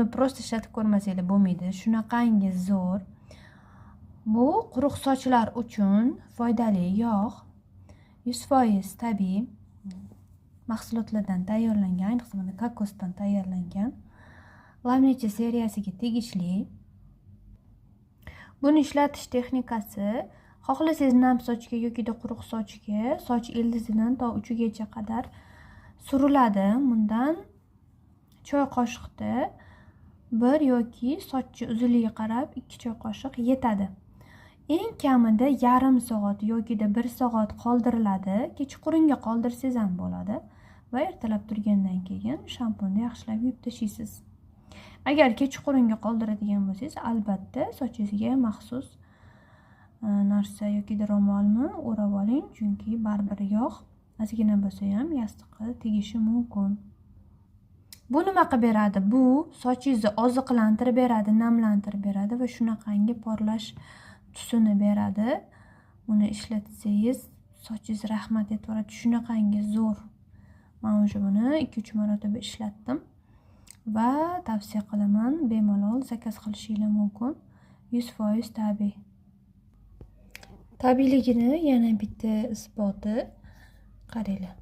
buni prosta ishlatib ko'rmasanglar bo'lmaydi. Shunaqangi zo'r. Bu quruq sochlar uchun foydali yog'. 100% tabiiy mahsulotlardan tayyorlangan, ayniqsa mana kokosdan tayyorlangan. Lavnicha seriyasiga tegishli. Buni ishlatish texnikasi xohlasangiz nam sochga yoki quruq sochga, soch ildizidan to uchigacha qadar suriladi. Bundan choy qoshiqda 1 yoki sochchi uzunligiga qarab 2 choy qoshiq yetadi. Eng kamida yarim soat yoki 1 soat qoldiriladi. Kechqurunga qoldirsangiz ham bo'ladi va ertalab turgandan keyin shampunda yaxshilab yuvib tashlaysiz. Agar kechqurunga qoldiradigan bo'lsangiz, albatta sochingizga maxsus narsa yoki ro'molni o'rab oling, chunki baribir yog' ozgina bo'lsa ham yostiqqa tegishi mumkin. Bu nima qilib beradi? Bu sochingizni oziqlantirib beradi, namlantirib beradi va shunaqangi porlash tusini beradi. Buni ishlatsangiz sochingiz rahmat aytvoradi. Shunaqangi zo'r. Men o'sha buni 2-3 marotaba ishlatdim va tavsiya qilaman. Bemalol zakaz qilishingiz mumkin. 100% tabiiy. Tabiiyligini yana bitta isboti qaranglar.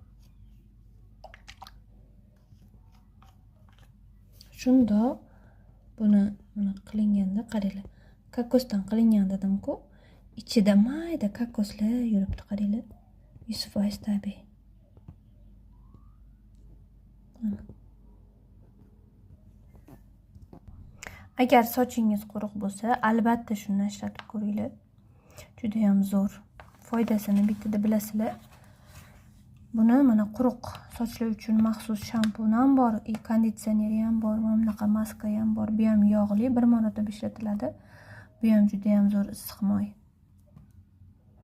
Shundoq buni qilinganda qaranglar. Kokosdan qilingan dedim-ku, ichida mayda kokoslar yuribdi, qaranglar. 100% tabiiy. Agar sochingiz quruq bo'lsa, albatta shuni ishlatib ko'ringlar. Juda ham zo'r. Foydasini bittada bilasizlar. Buni mana quruq sochlar uchun maxsus shampun ham bor, konditsioneri ham bor, mana bunaqa maska ham bor. Bu ham yog'li, bir marotaba ishlatiladi. Bu ham juda ham zo'r issiqmoy.